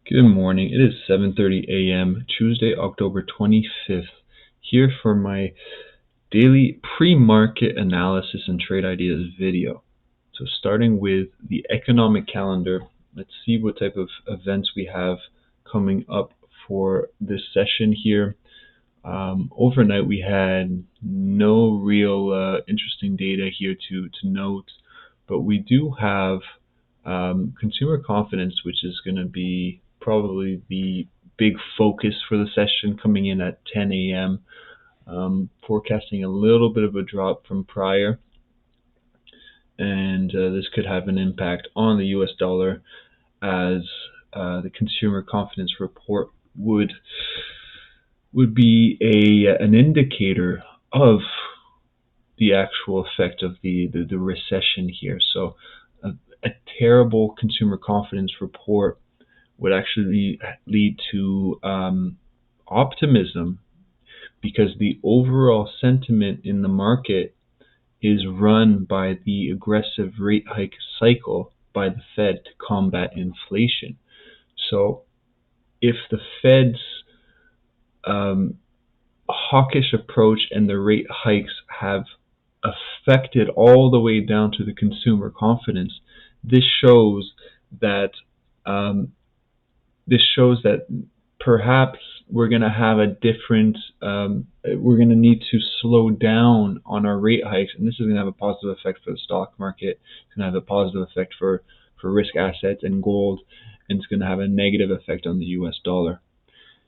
Good morning. It is 7:30 a.m. Tuesday, October 25th. Here for my daily pre-market analysis and trade ideas video. So starting with the economic calendar, let's see what type of events we have coming up for this session here. Overnight we had no real interesting data here to note, but we do have consumer confidence, which is going to be probably the big focus for the session, coming in at 10 a.m. Forecasting a little bit of a drop from prior, and this could have an impact on the US dollar, as the consumer confidence report would be an indicator of the actual effect of the recession here. So a terrible consumer confidence report would actually lead to optimism, because the overall sentiment in the market is run by the aggressive rate hike cycle by the Fed to combat inflation. So if the Fed's hawkish approach and the rate hikes have affected all the way down to the consumer confidence, this shows that perhaps we're going to have a different, we're going to need to slow down on our rate hikes, and this is going to have a positive effect for the stock market. It's going to have a positive effect for risk assets and gold, and it's going to have a negative effect on the US dollar.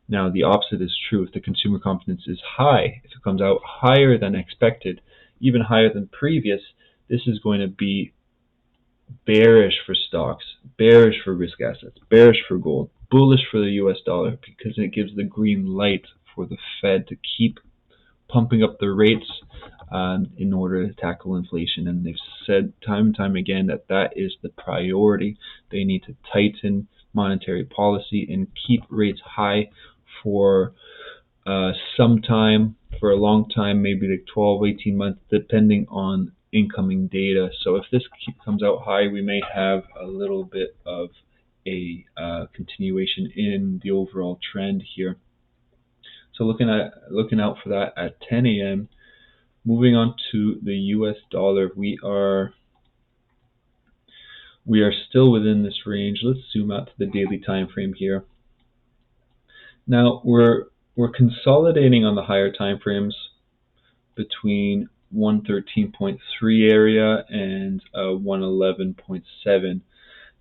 Now, the opposite is true. If the consumer confidence is high, if it comes out higher than expected, even higher than previous, this is going to be bearish for stocks, bearish for risk assets, bearish for gold, bullish for the US dollar, because it gives the green light for the Fed to keep pumping up the rates in order to tackle inflation. And they've said time and time again that that is the priority. They need to tighten monetary policy and keep rates high for some time, for a long time, maybe like 12, 18 months, depending on incoming data. So if this comes out high, we may have a little bit of a continuation in the overall trend here. So looking out for that at 10 a.m. Moving on to the US dollar, we are still within this range. Let's zoom out to the daily time frame here. Now we're consolidating on the higher time frames between 113.3 area and 111.7.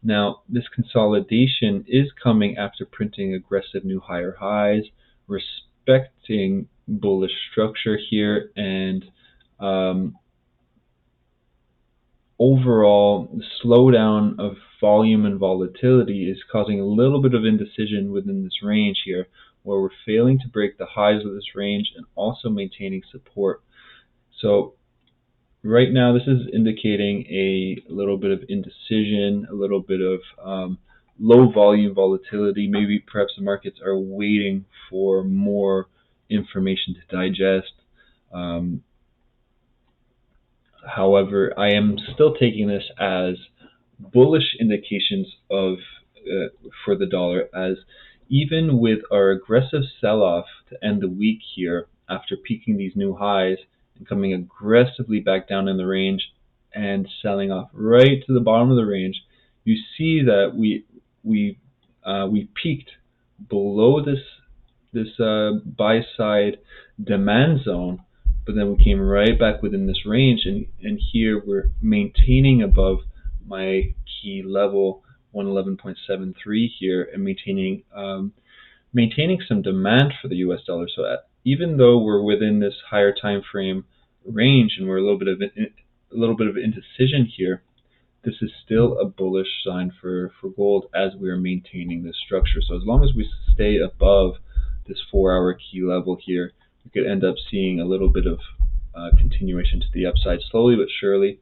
Now, this consolidation is coming after printing aggressive new higher highs, respecting bullish structure here, and overall, the slowdown of volume and volatility is causing a little bit of indecision within this range here, where we're failing to break the highs of this range and also maintaining support. So right now, this is indicating a little bit of indecision, a little bit of low volume volatility. Maybe perhaps the markets are waiting for more information to digest. However, I am still taking this as bullish indications of for the dollar, as even with our aggressive sell-off to end the week here after peaking these new highs and coming aggressively back down in the range and selling off right to the bottom of the range, you see that we peaked below this buy side demand zone, but then we came right back within this range, and here we're maintaining above my key level 111.73 here, and maintaining some demand for the US dollar. So even though we're within this higher time frame range and we're a little bit of indecision here, this is still a bullish sign for gold, as we are maintaining this structure. So as long as we stay above this 4-hour key level here, we could end up seeing a little bit of continuation to the upside, slowly but surely.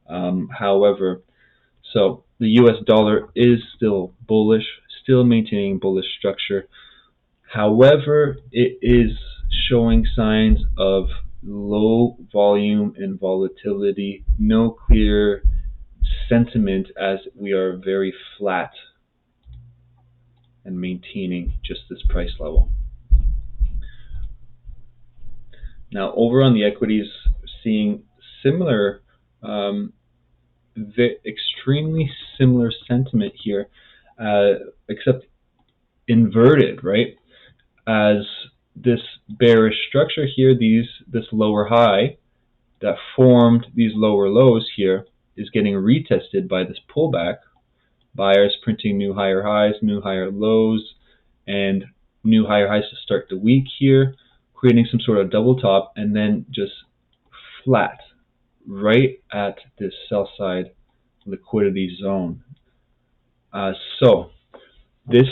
However, so the US dollar is still bullish, still maintaining bullish structure. However, it is showing signs of low volume and volatility, no clear sentiment, as we are very flat. and maintaining just this price level. Now over on the equities, seeing similar, extremely similar sentiment here, except inverted, right? As this bearish structure here, this lower high that formed these lower lows here is getting retested by this pullback. Buyers printing new higher highs, new higher lows, and new higher highs to start the week here, creating some sort of double top, and then just flat right at this sell side liquidity zone. So this,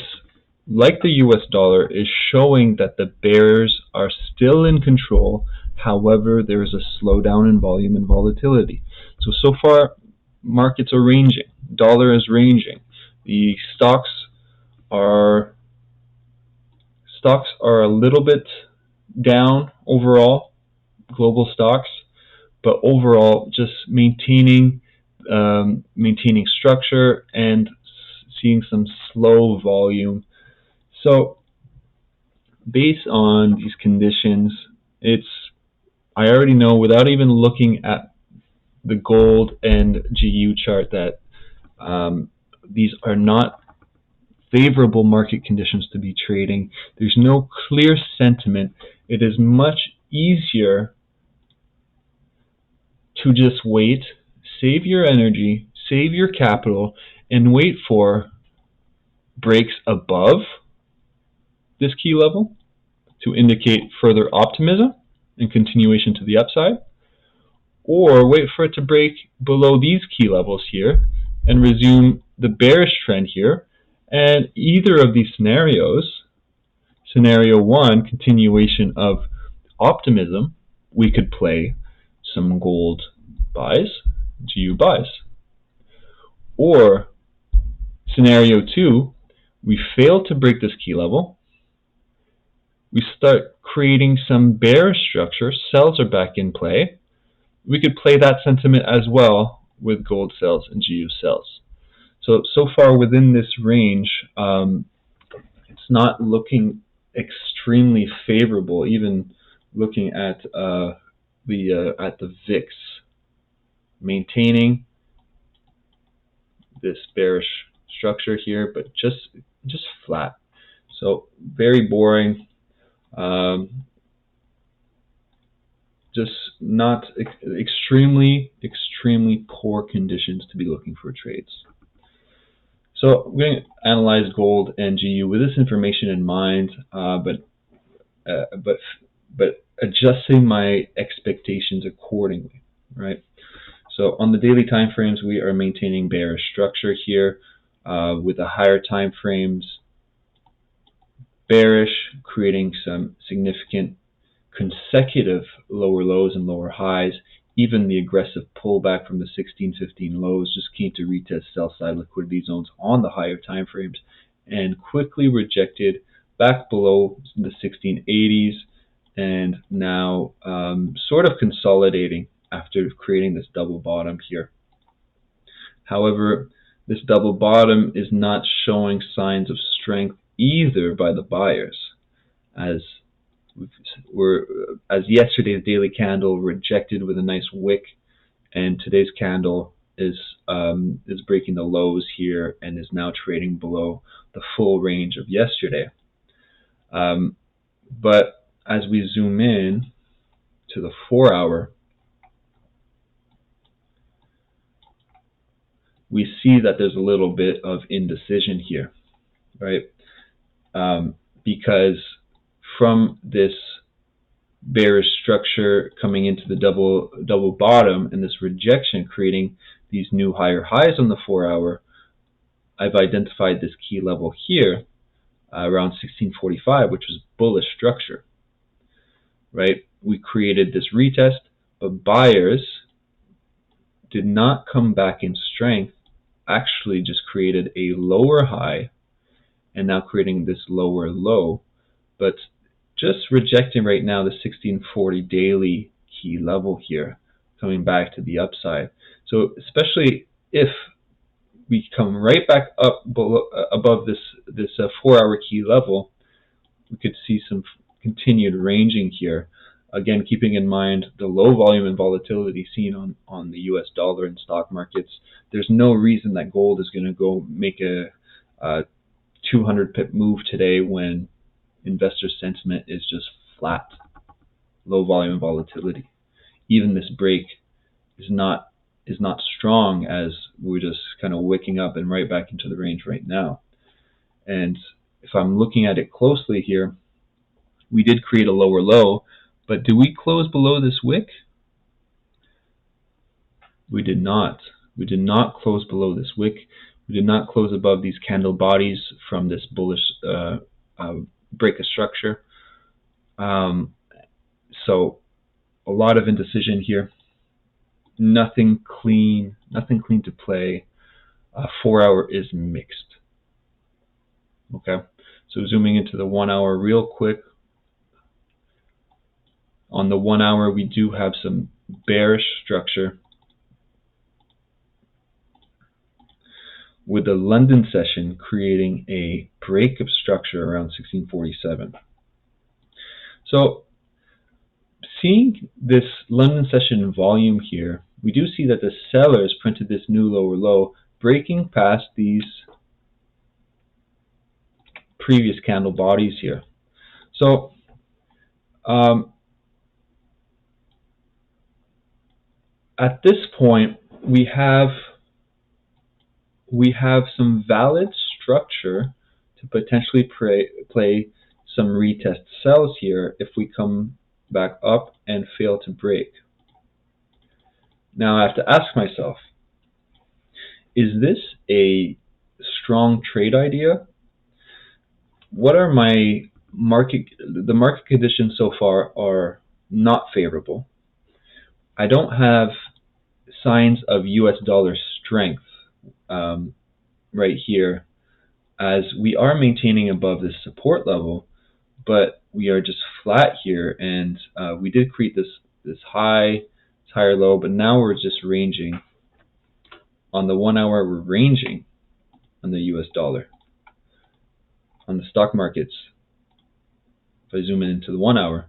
like the US dollar, is showing that the bears are still in control. However, there is a slowdown in volume and volatility. So far, markets are ranging. Dollar is ranging. The stocks are a little bit down overall, global stocks, but overall just maintaining structure and seeing some slow volume. So based on these conditions, I already know without even looking at the gold and GU chart that these are not favorable market conditions to be trading. There's no clear sentiment. It is much easier to just wait, save your energy, save your capital, and wait for breaks above this key level to indicate further optimism and continuation to the upside, or wait for it to break below these key levels here and resume the bearish trend here. And either of these scenarios, scenario one, continuation of optimism, we could play some gold buys, GU buys. Or scenario two, we fail to break this key level, we start creating some bearish structure, sells are back in play. We could play that sentiment as well with gold sells and GU sells. So far within this range, it's not looking extremely favorable. Even looking at the VIX, maintaining this bearish structure here, but just flat. So very boring. Just not extremely poor conditions to be looking for trades. So we're going to analyze gold and GU with this information in mind, but adjusting my expectations accordingly, right? So on the daily time frames, we are maintaining bearish structure here, with the higher time frames bearish, creating some significant consecutive lower lows and lower highs. Even the aggressive pullback from the 1615 lows just came to retest sell side liquidity zones on the higher time frames and quickly rejected back below the 1680s, and now sort of consolidating after creating this double bottom here. However, this double bottom is not showing signs of strength either by the buyers, as yesterday's daily candle rejected with a nice wick, and today's candle is breaking the lows here and is now trading below the full range of yesterday. But as we zoom in to the 4-hour, we see that there's a little bit of indecision here, right? Because from this bearish structure coming into the double bottom and this rejection creating these new higher highs on the 4-hour, I've identified this key level here around 1645, which was bullish structure, right? We created this retest, but buyers did not come back in strength, actually just created a lower high and now creating this lower low, but just rejecting right now the 1640 daily key level here, coming back to the upside. So especially if we come right back up below, above this 4-hour key level, we could see some continued ranging here. Again, keeping in mind the low volume and volatility seen on the US dollar and stock markets, there's no reason that gold is going to go make a 200 pip move today when investor sentiment is just flat, low volume and volatility. Even this break is not strong, as we're just kind of waking up and right back into the range right now. And if I'm looking at it closely here, we did create a lower low, but do we close below this wick? We did not. We did not close below this wick. We did not close above these candle bodies from this bullish break of structure. So a lot of indecision here. Nothing clean to play. 4-hour is mixed. Okay, so zooming into the 1 hour real quick. On the 1 hour, we do have some bearish structure with the London session creating a break of structure around 1647. So seeing this London session volume here, we do see that the sellers printed this new lower low, breaking past these previous candle bodies here. So at this point, we have some valid structure to potentially play some retest sells here if we come back up and fail to break. Now I have to ask myself, is this a strong trade idea? What are the market conditions so far are not favorable. I don't have signs of US dollar strength right here, as we are maintaining above this support level, but we are just flat here, and we did create this higher low, but now we're just ranging. On the 1 hour, we're ranging on the US dollar. On the stock markets, if I zoom in into the 1 hour,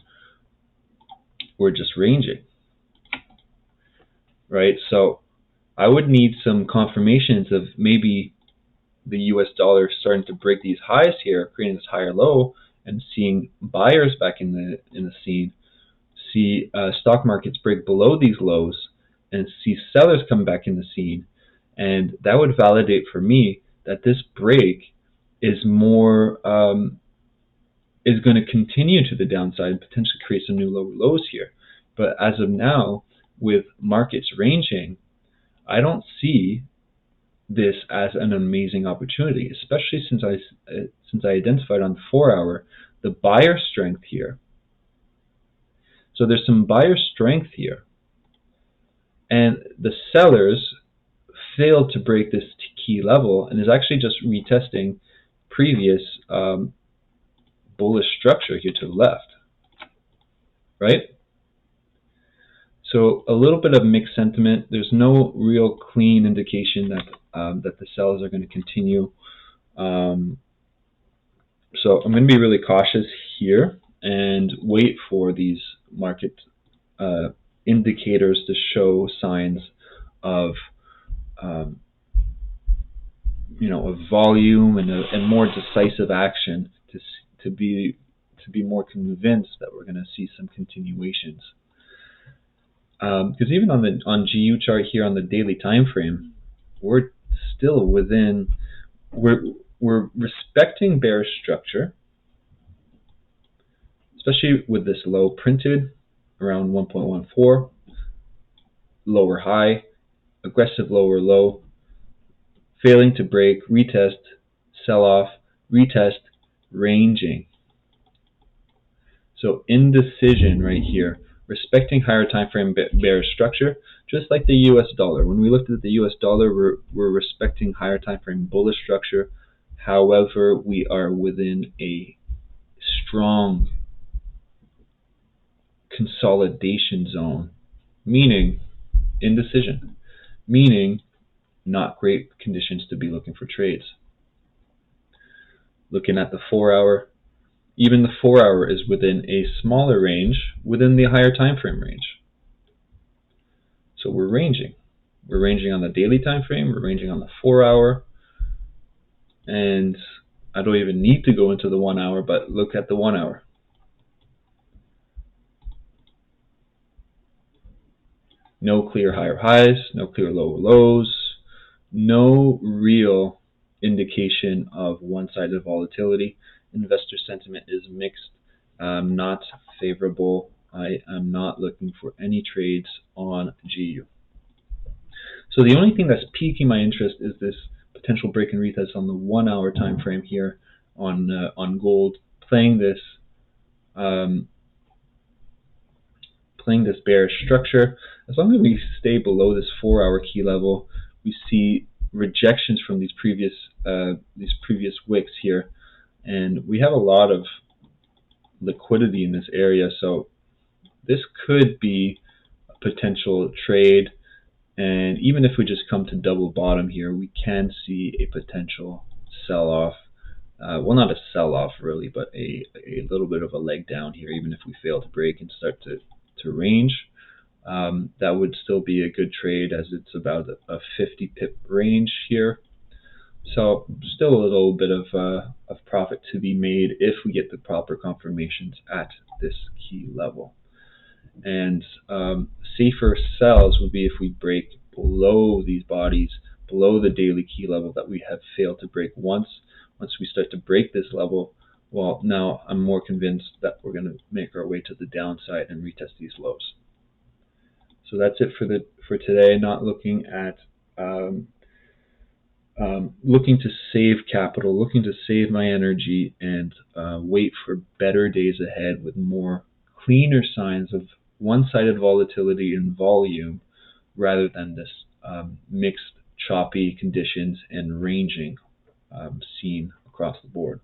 we're just ranging, right? So I would need some confirmations of maybe the US dollar starting to break these highs here, creating this higher low, and seeing buyers back in the scene, see stock markets break below these lows, and see sellers come back in the scene. And that would validate for me that this break is more is going to continue to the downside and potentially create some new lower lows here. But as of now, with markets ranging, I don't see this as an amazing opportunity, especially since I identified on the 4 hour the buyer strength here. So there's some buyer strength here, and the sellers failed to break this key level and is actually just retesting previous bullish structure here to the left, right? So a little bit of mixed sentiment. There's no real clean indication that that the sells are going to continue. So I'm going to be really cautious here and wait for these market indicators to show signs of a volume and a more decisive action to be more convinced that we're going to see some continuations. Because even on GU chart here on the daily time frame, we're still within. We're respecting bearish structure, especially with this low printed around 1.14, lower high, aggressive lower low, failing to break, retest, sell off, retest, ranging. So indecision right here, respecting higher time frame bearish structure, just like the US dollar. When we looked at the US dollar, we're respecting higher time frame bullish structure. However, we are within a strong consolidation zone, meaning indecision, meaning not great conditions to be looking for trades. Looking at the 4-hour, even the 4-hour is within a smaller range within the higher time frame range. So we're ranging. We're ranging on the daily time frame, we're ranging on the 4-hour, and I don't even need to go into the 1-hour, but look at the 1-hour. No clear higher highs, no clear lower lows, no real indication of one-sided volatility. Investor sentiment is mixed, not favorable. I am not looking for any trades on GU. So the only thing that's piquing my interest is this potential break and retest on the 1-hour time frame here on gold, playing this bearish structure. As long as we stay below this 4-hour key level, we see rejections from these previous wicks here, and we have a lot of liquidity in this area. So this could be a potential trade. And even if we just come to double bottom here, we can see a potential sell-off. Well, not a sell-off really, but a little bit of a leg down here, even if we fail to break and start to range. That would still be a good trade, as it's about a 50 pip range here. So still a little bit of profit to be made if we get the proper confirmations at this key level. And safer sells would be if we break below these bodies, below the daily key level that we have failed to break once. Once we start to break this level, well, now I'm more convinced that we're going to make our way to the downside and retest these lows. So that's it for today. Not looking at looking to save capital, looking to save my energy, and wait for better days ahead with more cleaner signs of one-sided volatility in volume, rather than this mixed, choppy conditions and ranging seen across the board.